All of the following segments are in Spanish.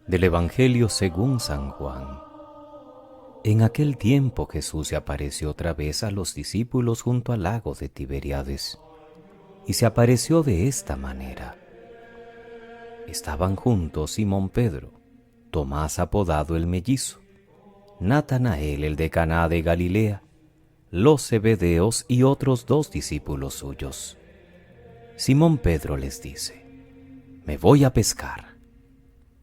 Del Evangelio según San Juan. En aquel tiempo Jesús se apareció otra vez a los discípulos junto al lago de Tiberíades, y se apareció de esta manera. Estaban juntos Simón Pedro, Tomás apodado el Mellizo, Natanael el de Caná de Galilea, los Zebedeos y otros 2 discípulos suyos. Simón Pedro les dice: «Me voy a pescar».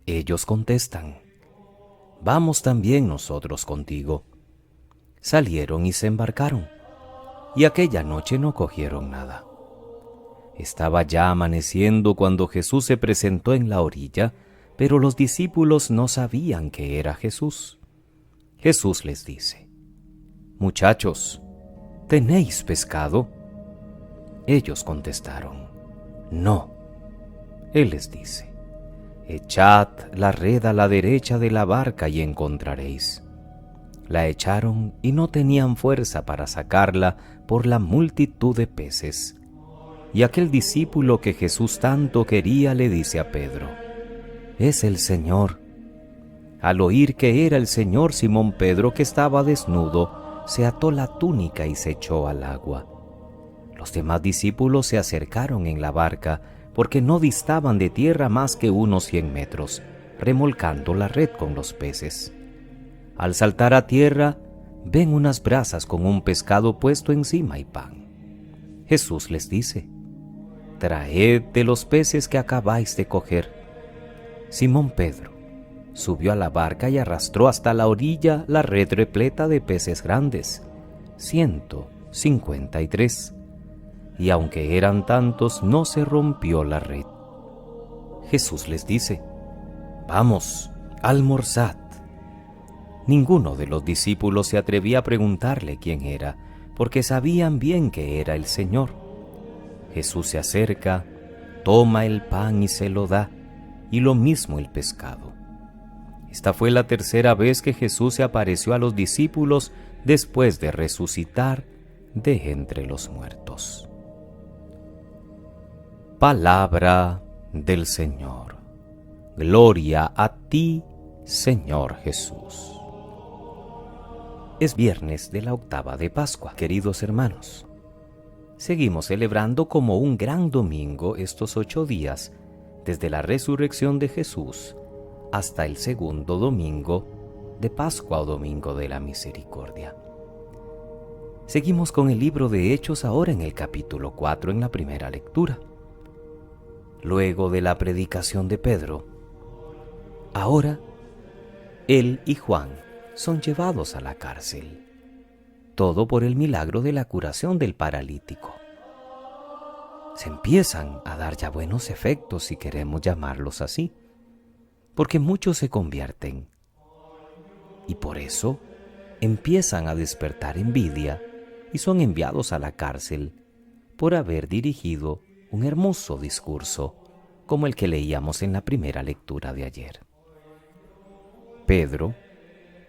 Ellos contestan: «Vamos también nosotros contigo». Salieron y se embarcaron, y aquella noche no cogieron nada. Estaba ya amaneciendo cuando Jesús se presentó en la orilla, pero los discípulos no sabían que era Jesús. Jesús les dice: «Muchachos, ¿tenéis pescado?». Ellos contestaron: «No». Él les dice: «Echad la red a la derecha de la barca y encontraréis». La echaron y no tenían fuerza para sacarla por la multitud de peces. Y aquel discípulo que Jesús tanto quería le dice a Pedro: «Es el Señor». Al oír que era el Señor, Simón Pedro, que estaba desnudo, se ató la túnica y se echó al agua. Los demás discípulos se acercaron en la barca, porque no distaban de tierra más que unos 100 metros, remolcando la red con los peces. Al saltar a tierra, ven unas brasas con un pescado puesto encima y pan. Jesús les dice: «Traed de los peces que acabáis de coger». Simón Pedro subió a la barca y arrastró hasta la orilla la red repleta de peces grandes, 153. Y aunque eran tantos, no se rompió la red. Jesús les dice: «Vamos, almorzad». Ninguno de los discípulos se atrevía a preguntarle quién era, porque sabían bien que era el Señor. Jesús se acerca, toma el pan y se lo da, y lo mismo el pescado. Esta fue la tercera vez que Jesús se apareció a los discípulos después de resucitar de entre los muertos. Palabra del Señor. Gloria a ti, Señor Jesús. Es viernes de la octava de Pascua, queridos hermanos. Seguimos celebrando como un gran domingo estos 8 días, desde la resurrección de Jesús hasta el segundo domingo de Pascua o Domingo de la Misericordia. Seguimos con el libro de Hechos ahora en el capítulo 4 en la primera lectura. Luego de la predicación de Pedro, ahora él y Juan son llevados a la cárcel. Todo por el milagro de la curación del paralítico. Se empiezan a dar ya buenos efectos, si queremos llamarlos así, porque muchos se convierten. Y por eso empiezan a despertar envidia y son enviados a la cárcel por haber dirigido un hermoso discurso, como el que leíamos en la primera lectura de ayer. Pedro,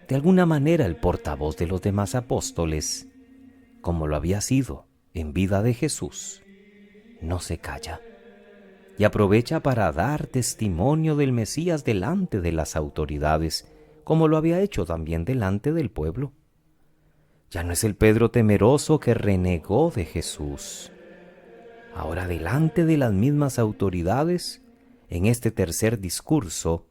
de alguna manera el portavoz de los demás apóstoles, como lo había sido en vida de Jesús, no se calla y aprovecha para dar testimonio del Mesías delante de las autoridades, como lo había hecho también delante del pueblo. Ya no es el Pedro temeroso que renegó de Jesús. Ahora, delante de las mismas autoridades, en este tercer discurso,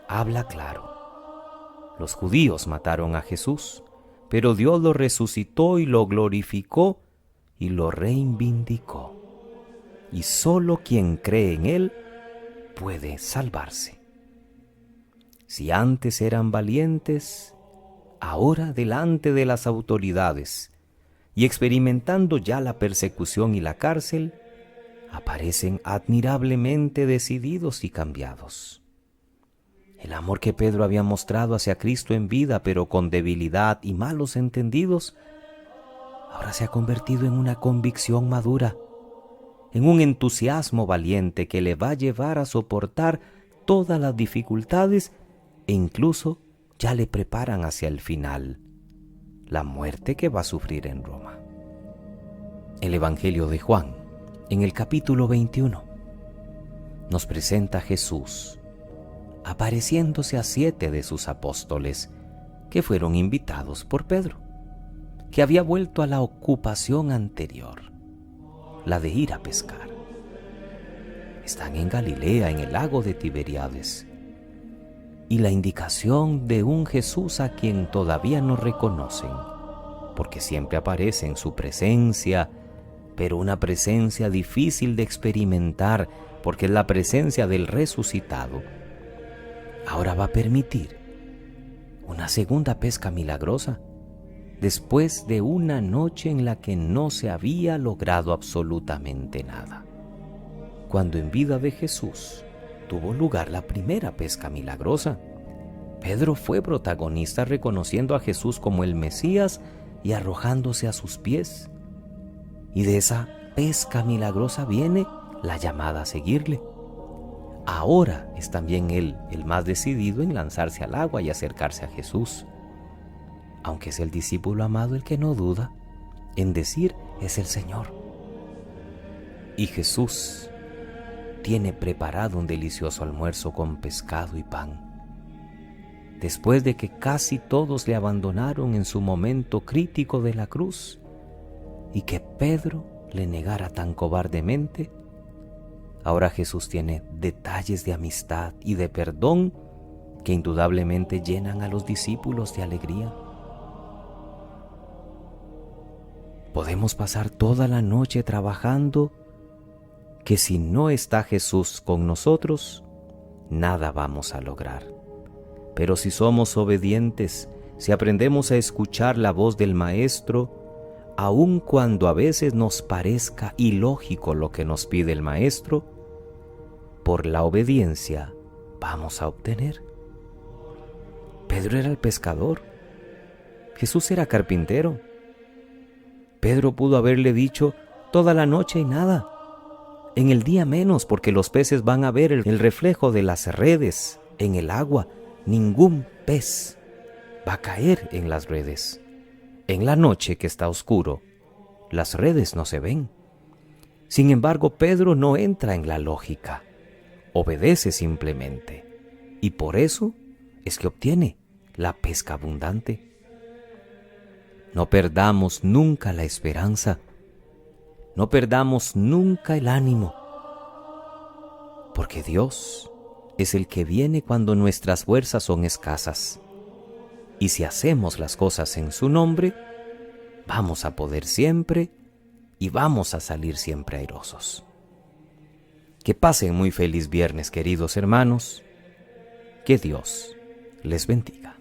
habla claro. Los judíos mataron a Jesús, pero Dios lo resucitó y lo glorificó y lo reivindicó. Y solo quien cree en Él puede salvarse. Si antes eran valientes, ahora delante de las autoridades y experimentando ya la persecución y la cárcel, aparecen admirablemente decididos y cambiados. El amor que Pedro había mostrado hacia Cristo en vida, pero con debilidad y malos entendidos, ahora se ha convertido en una convicción madura, en un entusiasmo valiente que le va a llevar a soportar todas las dificultades e incluso ya le preparan hacia el final, la muerte que va a sufrir en Roma. El Evangelio de Juan, en el capítulo 21, nos presenta a Jesús apareciéndose a 7 de sus apóstoles, que fueron invitados por Pedro, que había vuelto a la ocupación anterior, la de ir a pescar. Están en Galilea, en el lago de Tiberíades, y la indicación de un Jesús a quien todavía no reconocen, porque siempre aparece en su presencia, pero una presencia difícil de experimentar, porque es la presencia del resucitado. Ahora va a permitir una segunda pesca milagrosa, después de una noche en la que no se había logrado absolutamente nada. Cuando en vida de Jesús tuvo lugar la primera pesca milagrosa, Pedro fue protagonista reconociendo a Jesús como el Mesías y arrojándose a sus pies. Y de esa pesca milagrosa viene la llamada a seguirle. Ahora es también él el más decidido en lanzarse al agua y acercarse a Jesús. Aunque es el discípulo amado el que no duda en decir es el Señor. Y Jesús tiene preparado un delicioso almuerzo con pescado y pan. Después de que casi todos le abandonaron en su momento crítico de la cruz y que Pedro le negara tan cobardemente, ahora Jesús tiene detalles de amistad y de perdón que indudablemente llenan a los discípulos de alegría. Podemos pasar toda la noche trabajando, que si no está Jesús con nosotros, nada vamos a lograr. Pero si somos obedientes, si aprendemos a escuchar la voz del Maestro, aun cuando a veces nos parezca ilógico lo que nos pide el Maestro, por la obediencia vamos a obtener. Pedro era el pescador, Jesús era carpintero. Pedro pudo haberle dicho toda la noche y nada, en el día menos, porque los peces van a ver el reflejo de las redes en el agua. Ningún pez va a caer en las redes. En la noche que está oscuro, las redes no se ven. Sin embargo, Pedro no entra en la lógica, obedece simplemente, y por eso es que obtiene la pesca abundante. No perdamos nunca la esperanza, no perdamos nunca el ánimo, porque Dios es el que viene cuando nuestras fuerzas son escasas. Y si hacemos las cosas en su nombre, vamos a poder siempre y vamos a salir siempre airosos. Que pasen muy feliz viernes, queridos hermanos. Que Dios les bendiga.